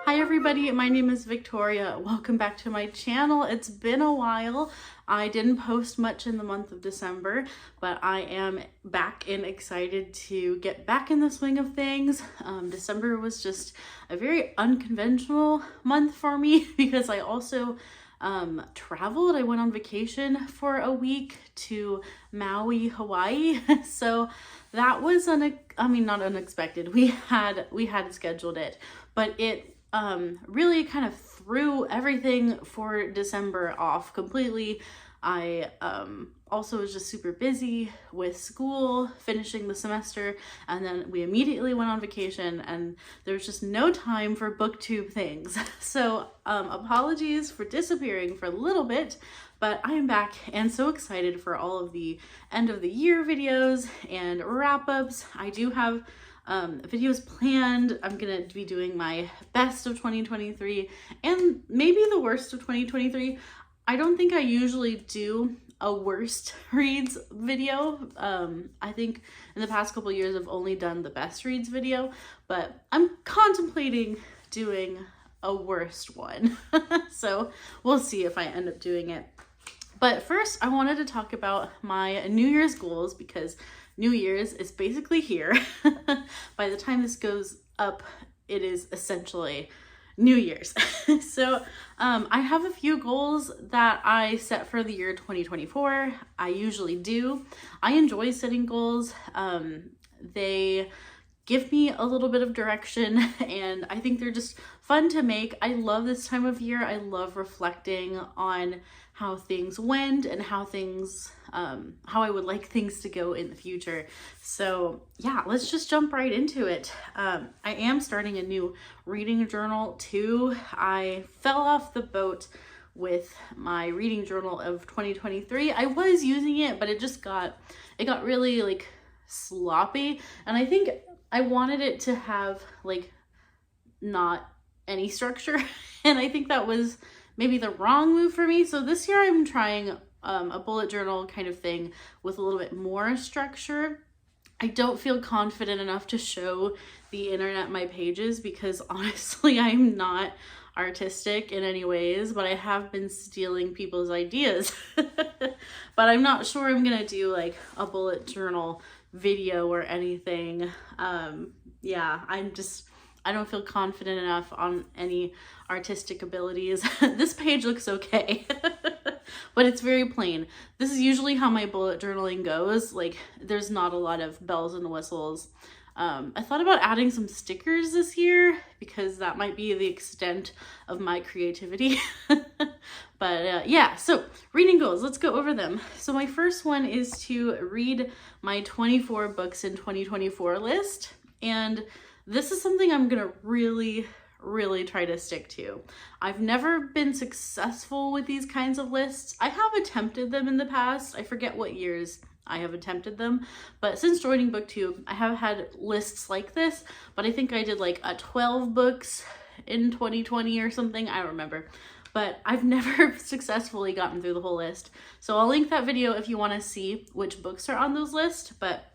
Hi everybody, my name is Victoria. Welcome back to my channel. It's been a while. I didn't post much in the month of December, but I am back and excited to get back in the swing of things. December was just a very unconventional month for me because I also traveled. I went on vacation for a week to Maui, Hawaii. So that was not unexpected. We had scheduled it, but it really kind of threw everything for December off completely. I also was just super busy with school, finishing the semester, and then we immediately went on vacation and there was just no time for booktube things. So apologies for disappearing for a little bit, but I am back and so excited for all of the end of the year videos and wrap-ups. I do have videos planned. I'm gonna be doing my best of 2023 and maybe the worst of 2023. I don't think I usually do a worst reads video. I think in the past couple years I've only done the best reads video, but I'm contemplating doing a worst one. So we'll see if I end up doing it. But first I wanted to talk about my New Year's goals because New Year's is basically here. By the time this goes up, it is essentially New Year's. So I have a few goals that I set for the year 2024. I usually do. I enjoy setting goals. They give me a little bit of direction and I think they're just fun to make. I love this time of year. I love reflecting on how things went and how I would like things to go in the future. So yeah, let's just jump right into it. I am starting a new reading journal too. I fell off the boat with my reading journal of 2023. I was using it, but it got really like sloppy. And I think I wanted it to have like not any structure. And I think that was maybe the wrong move for me. So this year I'm trying a bullet journal kind of thing with a little bit more structure. I don't feel confident enough to show the internet my pages because honestly, I'm not artistic in any ways, but I have been stealing people's ideas. But I'm not sure I'm gonna do like a bullet journal video or anything. Yeah, I don't feel confident enough on any artistic abilities. This page looks okay, but it's very plain. This is usually how my bullet journaling goes. Like there's not a lot of bells and whistles. I thought about adding some stickers this year because that might be the extent of my creativity. But yeah, so reading goals, let's go over them. So my first one is to read my 24 books in 2024 list. And this is something I'm gonna really try to stick to. I've never been successful with these kinds of lists. I have attempted them in the past. I forget what years I have attempted them, but since joining BookTube, I have had lists like this, but I think I did like a 12 books in 2020 or something. I don't remember, but I've never successfully gotten through the whole list. So I'll link that video if you want to see which books are on those lists, but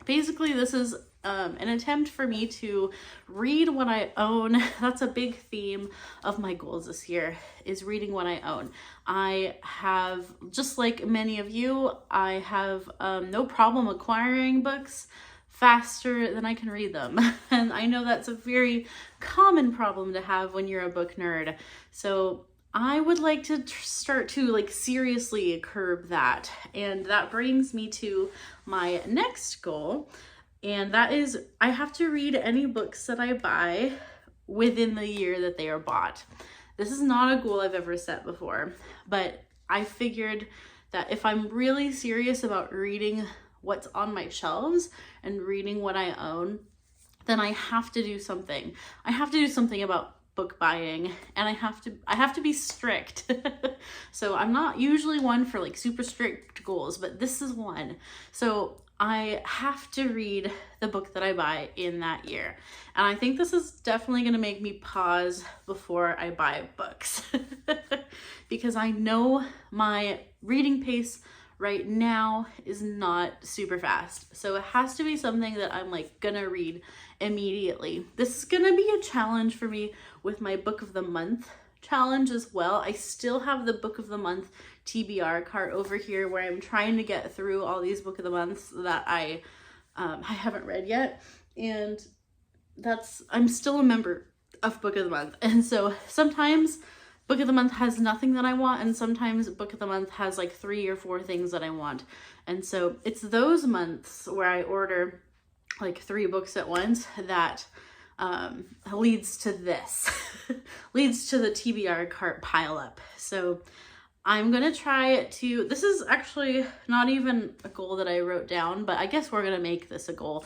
basically this is an attempt for me to read what I own. That's a big theme of my goals this year, is reading what I own. I have, just like many of you, I have no problem acquiring books faster than I can read them. And I know that's a very common problem to have when you're a book nerd. So I would like to start to like seriously curb that. And that brings me to my next goal. And that is, I have to read any books that I buy within the year that they are bought. This is not a goal I've ever set before, but I figured that if I'm really serious about reading what's on my shelves and reading what I own, then I have to do something. I have to do something about book buying, and I have to be strict. So I'm not usually one for like super strict goals, but this is one. So I have to read the book that I buy in that year. And I think this is definitely going to make me pause before I buy books because I know my reading pace right now is not super fast. So it has to be something that I'm like gonna read immediately. This is gonna be a challenge for me with my book of the month challenge as well. I still have the book of the month TBR cart over here where I'm trying to get through all these book of the months that I haven't read yet. And I'm still a member of book of the month. And so sometimes book of the month has nothing that I want, and sometimes book of the month has like 3 or 4 things that I want. And so it's those months where I order like 3 books at once that leads to this, leads to the TBR cart pile up. So I'm gonna try to, this is actually not even a goal that I wrote down, but I guess we're gonna make this a goal.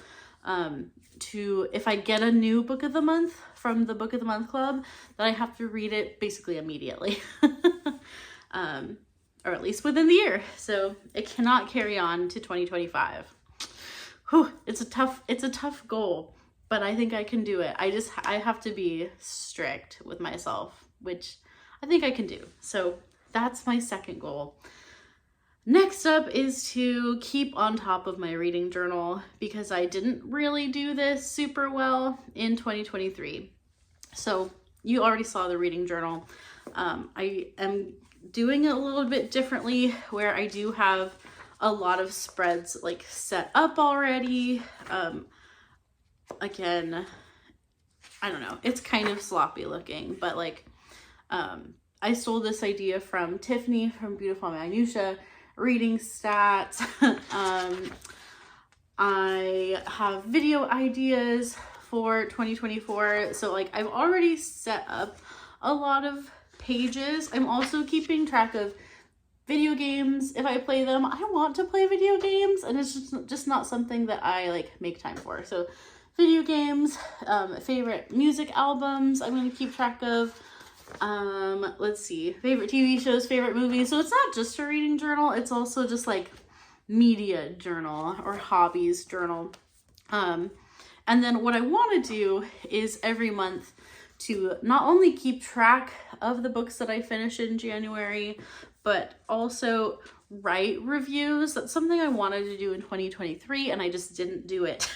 If I get a new book of the month from the book of the month club, that I have to read it basically immediately, or at least within the year. So it cannot carry on to 2025. Whew, it's a tough goal, but I think I can do it. I have to be strict with myself, which I think I can do. So that's my second goal. Next up is to keep on top of my reading journal, because I didn't really do this super well in 2023. So you already saw the reading journal. I am doing it a little bit differently, where I do have a lot of spreads like set up already. Again, I don't know, it's kind of sloppy looking, but like I stole this idea from Tiffany from Beautiful Minutia Reading Stats. I have video ideas for 2024. So like I've already set up a lot of pages. I'm also keeping track of video games. If I play them, I want to play video games, and it's just not something that I like make time for. So video games, favorite music albums, I'm going to keep track of. Let's see, favorite TV shows, favorite movies. So it's not just a reading journal, it's also just like media journal or hobbies journal. And then what I want to do is every month to not only keep track of the books that I finish in January, but also write reviews. That's something I wanted to do in 2023 and I just didn't do it.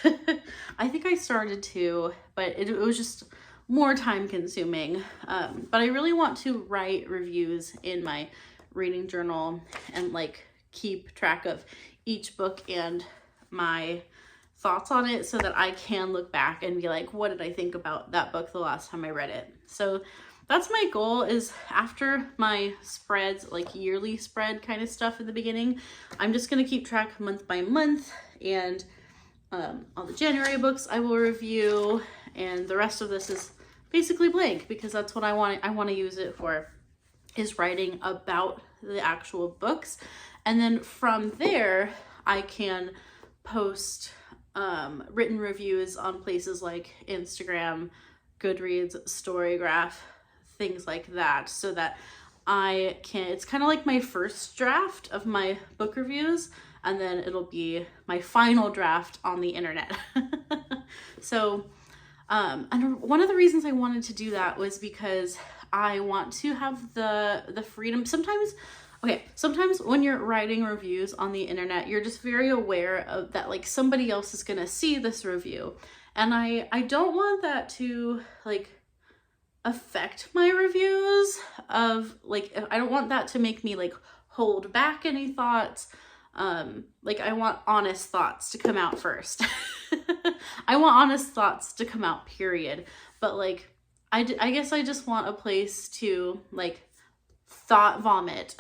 I think I started to, but it was just more time consuming. But I really want to write reviews in my reading journal and like keep track of each book and my thoughts on it, so that I can look back and be like, what did I think about that book the last time I read it? So that's my goal, is after my spreads, like yearly spread kind of stuff in the beginning, I'm just going to keep track month by month, and all the January books I will review, and the rest of this is basically blank, because that's what I want to use it for, is writing about the actual books. And then from there I can post written reviews on places like Instagram, Goodreads, Storygraph, things like that, so that I can, it's kind of like my first draft of my book reviews, and then it'll be my final draft on the internet. So and one of the reasons I wanted to do that was because I want to have the freedom. Sometimes when you're writing reviews on the internet, you're just very aware of that, like somebody else is gonna see this review, and I don't want that to like affect my reviews of like, I don't want that to make me like hold back any thoughts. Like I want honest thoughts to come out first. I want honest thoughts to come out, period. But like I guess I just want a place to like thought vomit,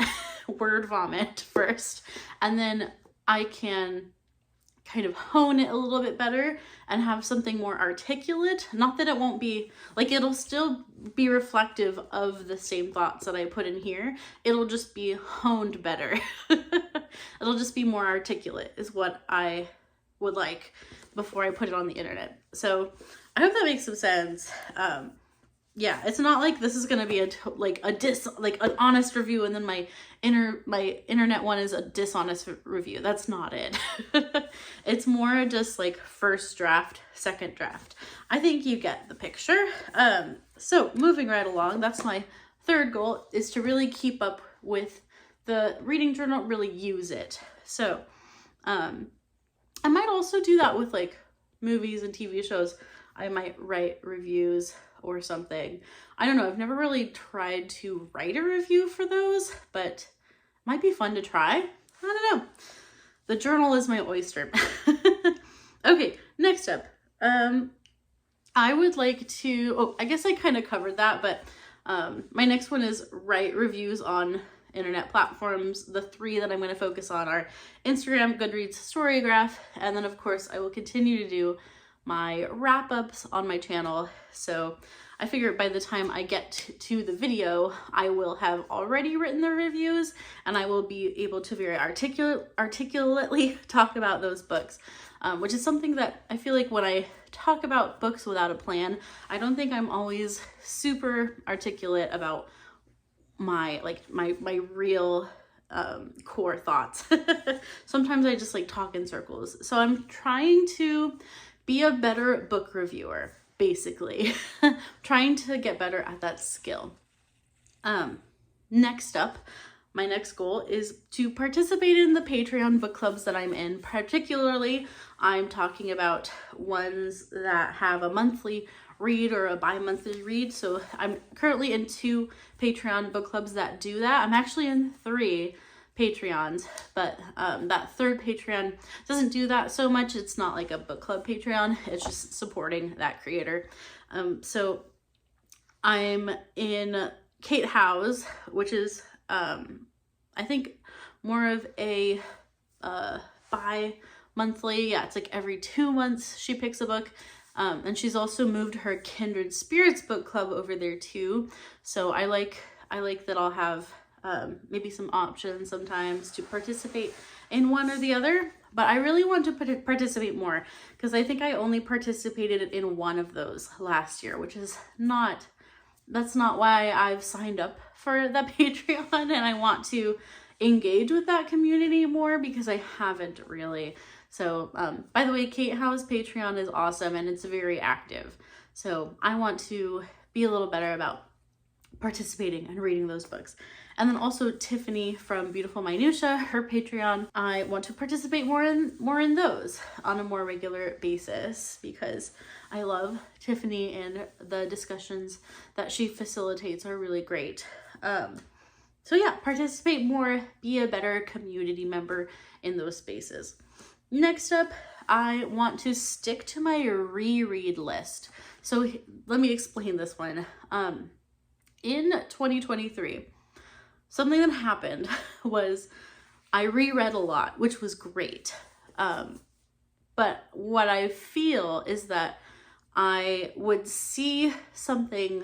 word vomit first, and then I can kind of hone it a little bit better and have something more articulate. Not that it won't be, like it'll still be reflective of the same thoughts that I put in here. It'll just be honed better. It'll just be more articulate is what I would like before I put it on the internet. So I hope that makes some sense. Yeah, it's not like this is gonna be an honest review, and then my internet one is a dishonest review. That's not it. It's more just like first draft, second draft. I think you get the picture. So moving right along, that's my third goal, is to really keep up with the reading journal, really use it. So I might also do that with like movies and TV shows. I might write reviews or something. I don't know. I've never really tried to write a review for those, but it might be fun to try. I don't know. The journal is my oyster. Okay, next up. I would like to, oh, I guess I kind of covered that, but my next one is write reviews on internet platforms. The 3 that I'm going to focus on are Instagram, Goodreads, Storygraph, and then of course I will continue to do my wrap-ups on my channel. So I figure by the time I get to the video, I will have already written the reviews and I will be able to very articulately talk about those books, which is something that I feel like when I talk about books without a plan, I don't think I'm always super articulate about my real core thoughts. Sometimes I just like talk in circles. So I'm trying to be a better book reviewer, basically. Trying to get better at that skill. Next up, my next goal is to participate in the Patreon book clubs that I'm in. Particularly, I'm talking about ones that have a monthly read or a bi-monthly read. So I'm currently in 2 Patreon book clubs that do that. I'm actually in 3 Patreons, but that 3rd Patreon doesn't do that so much. It's not like a book club Patreon. It's just supporting that creator. So I'm in Kate Howe's, which is I think more of a bi-monthly. Yeah, it's like every 2 months she picks a book. And she's also moved her Kindred Spirits book club over there too. So I like that I'll have maybe some options sometimes to participate in one or the other. But I really want to participate more because I think I only participated in one of those last year, which is that's not why I've signed up for the Patreon, and I want to engage with that community more because I haven't really. So, by the way, Kate Howe's Patreon is awesome and it's very active. So I want to be a little better about participating and reading those books. And then also Tiffany from Beautiful Minutia, her Patreon, I want to participate more in those on a more regular basis because I love Tiffany and the discussions that she facilitates are really great. So yeah, participate more, be a better community member in those spaces. Next up, I want to stick to my reread list. So let me explain this one. In 2023, something that happened was I reread a lot, which was great. But what I feel is that I would see something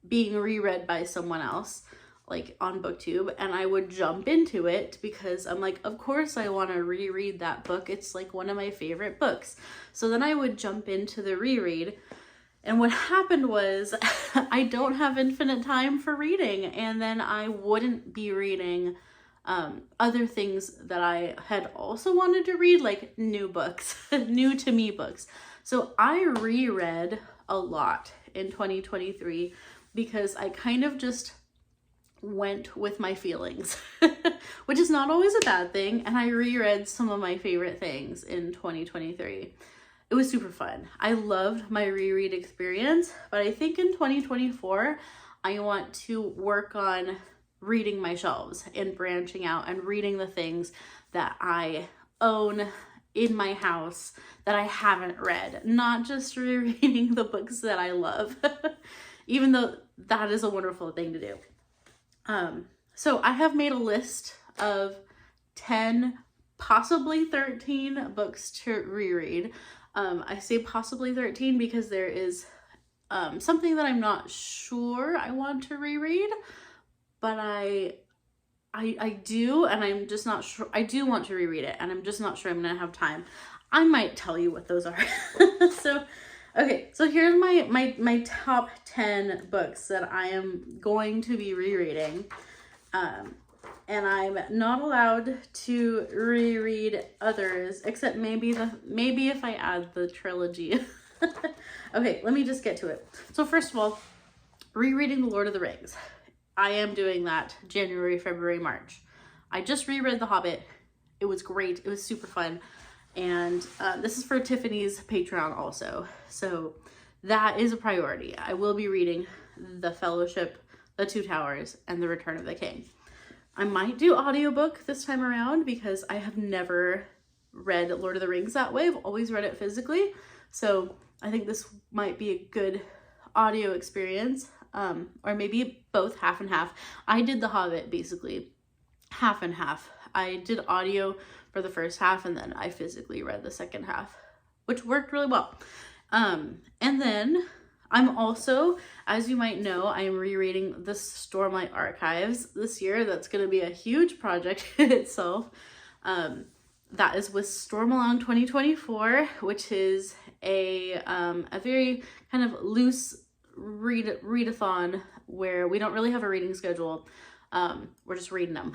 being reread by someone else, like on BookTube, and I would jump into it because I'm like, of course I want to reread that book. It's like one of my favorite books. So then I would jump into the reread. And what happened was I don't have infinite time for reading, and then I wouldn't be reading other things that I had also wanted to read, like new books, new to me books. So I reread a lot in 2023 because I kind of just went with my feelings, which is not always a bad thing. And I reread some of my favorite things in 2023. It was super fun. I loved my reread experience, but I think in 2024, I want to work on reading my shelves and branching out and reading the things that I own in my house that I haven't read, not just rereading the books that I love, even though that is a wonderful thing to do. So I have made a list of 10, possibly 13 books to reread. I say possibly 13 because there is something that I'm not sure I want to reread, but I do, and I'm just not sure. I do want to reread it, and I'm just not sure I'm gonna have time. I might tell you what those are. So, okay, so here's my top 10 books that I am going to be rereading. And I'm not allowed to reread others, except maybe if I add the trilogy. Okay, let me just get to it. So first of all, rereading The Lord of the Rings. I am doing that January, February, March. I just reread The Hobbit. It was great. It was super fun. And this is for Tiffany's Patreon also. So that is a priority. I will be reading The Fellowship, The Two Towers, and The Return of the King. I might do audiobook this time around because I have never read Lord of the Rings that way. I've always read it physically. So I think this might be a good audio experience, or maybe both, half and half. I did The Hobbit basically half and half. I did audio for the first half and then I physically read the second half, which worked really well. And then I'm also, as you might know, I am rereading the Stormlight Archives this year. That's going to be a huge project in itself. That is with Stormalong 2024, which is a very kind of loose readathon where we don't really have a reading schedule. We're just reading them.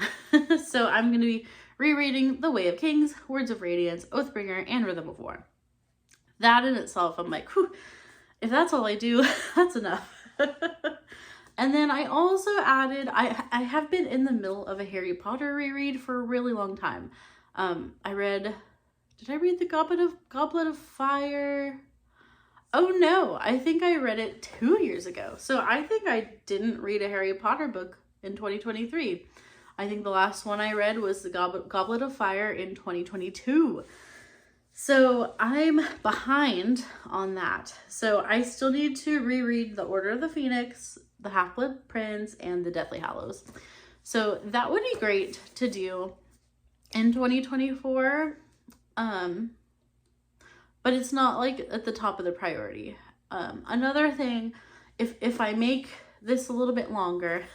So I'm going to be rereading The Way of Kings, Words of Radiance, Oathbringer, and Rhythm of War. That in itself, I'm like, whew, if that's all I do, that's enough. And then I also added, I have been in the middle of a Harry Potter reread for a really long time. Did I read The Goblet of Fire? Oh no, I think I read it 2 years ago. So I think I didn't read a Harry Potter book in 2023. I think the last one I read was The Goblet of Fire in 2022. So I'm behind on that. So I still need to reread The Order of the Phoenix, The Half-Blood Prince, and The Deathly Hallows. So that would be great to do in 2024. But it's not like at the top of the priority. Another thing, if I make this a little bit longer,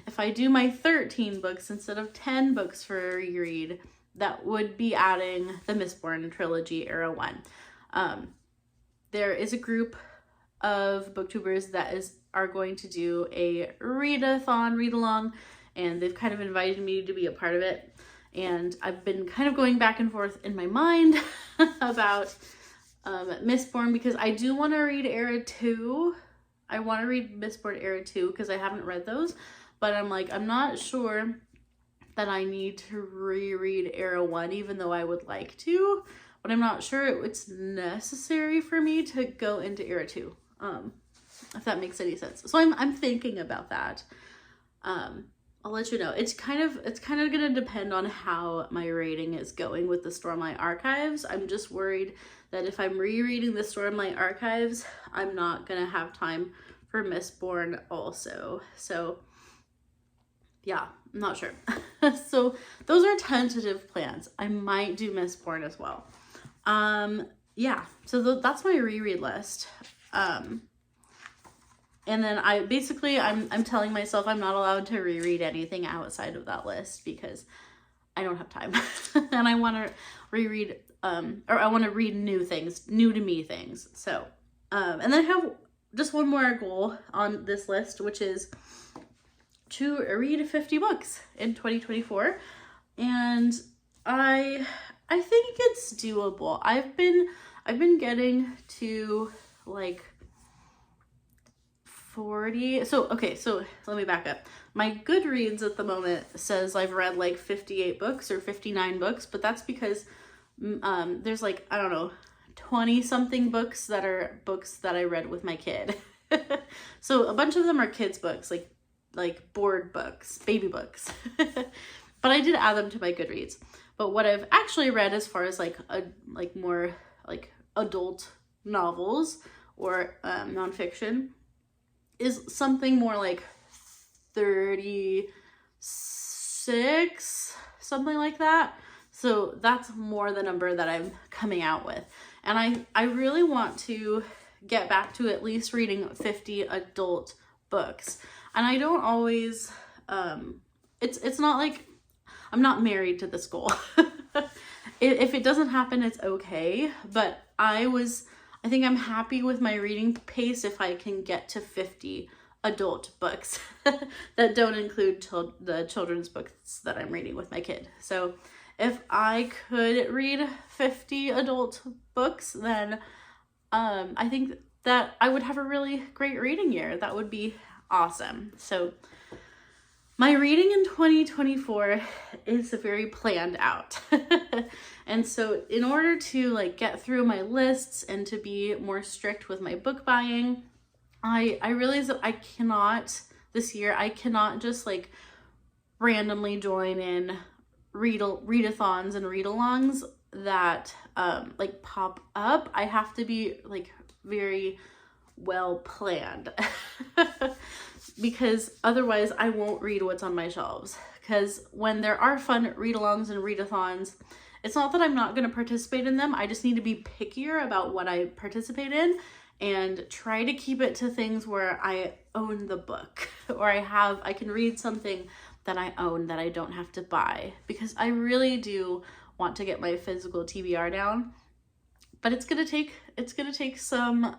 if I do my 13 books instead of 10 books for a reread, that would be adding the Mistborn trilogy Era 1. There is a group of booktubers that are going to do a readathon, read-along, and they've kind of invited me to be a part of it. And I've been kind of going back and forth in my mind about Mistborn because I do want to read Era 2. I want to read Mistborn Era 2 because I haven't read those. But I'm like, I'm not sure that I need to reread Era 1, even though I would like to. But I'm not sure it's necessary for me to go into Era 2, if that makes any sense. So I'm thinking about that. I'll let you know. It's kind of going to depend on how my rating is going with the Stormlight Archives. I'm just worried that if I'm rereading the Stormlight Archives, I'm not going to have time for Mistborn also. So yeah, I'm not sure. So those are tentative plans. I might do Mistborn as well. Yeah, so that's my reread list. And then I'm telling myself I'm not allowed to reread anything outside of that list because I don't have time. And I want to reread, or I want to read new to me things. So, and then I have just one more goal on this list, which is to read 50 books in 2024. And I think it's doable. I've been getting to like 40. So let me back up. My Goodreads at the moment says I've read like 58 books or 59 books, but that's because there's like, I don't know, 20 something books that are books that I read with my kid. So a bunch of them are kids books, like board books, baby books. But I did add them to my Goodreads. But what I've actually read as far as like more like adult novels or nonfiction is something more like 36, something like that. So that's more the number that I'm coming out with. And I really want to get back to at least reading 50 adult books. And I don't always, it's not like, I'm not married to this goal. If it doesn't happen, it's okay. But I think I'm happy with my reading pace if I can get to 50 adult books that don't include the children's books that I'm reading with my kid. So if I could read 50 adult books, then I think that I would have a really great reading year. That would be awesome. So My reading in 2024 is very planned out. And so in order to like get through my lists and to be more strict with my book buying, I realize that I cannot, this year, I cannot just like randomly join in readathons and read-alongs that like pop up. I have to be like very well planned because otherwise I won't read what's on my shelves. Because when there are fun read-alongs and readathons, it's not that I'm not going to participate in them. I just need to be pickier about what I participate in and try to keep it to things where I own the book or I can read something that I own that I don't have to buy, because I really do want to get my physical TBR down. But it's gonna take some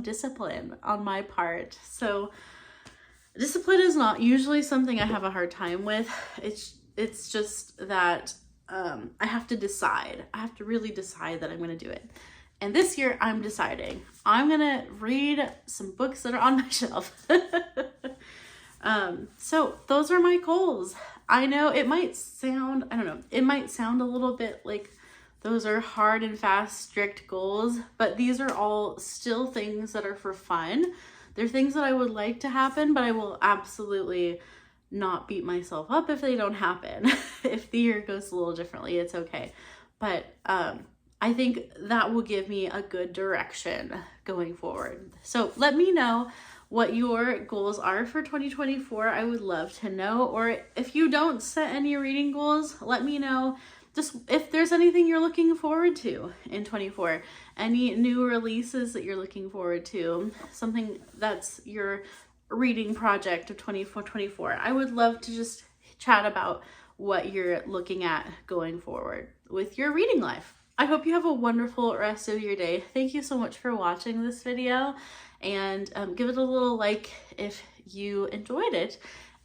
discipline on my part. So discipline is not usually something I have a hard time with. It's just that I have to decide. I have to really decide that I'm gonna do it. And this year I'm deciding I'm gonna read some books that are on my shelf. So those are my goals. I know it might sound, I don't know, it might sound a little bit like those are hard and fast, strict goals, but these are all still things that are for fun. They're things that I would like to happen, but I will absolutely not beat myself up if they don't happen. If the year goes a little differently, it's okay. But I think that will give me a good direction going forward. So let me know what your goals are for 2024. I would love to know. Or if you don't set any reading goals, let me know just if there's anything you're looking forward to in 24, any new releases that you're looking forward to, something that's your reading project of 2024. I would love to just chat about what you're looking at going forward with your reading life. I hope you have a wonderful rest of your day. Thank you so much for watching this video, and give it a little like if you enjoyed it.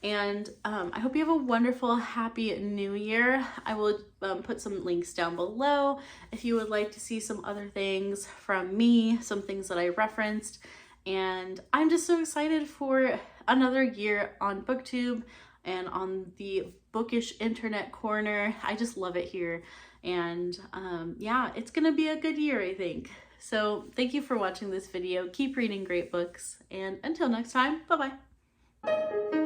And I hope you have a wonderful, happy new year. I will put some links down below if you would like to see some other things from me, some things that I referenced. And I'm just so excited for another year on BookTube and on the bookish internet corner. I just love it here. And yeah, it's gonna be a good year, I think. So thank you for watching this video. Keep reading great books, and until next time, bye-bye.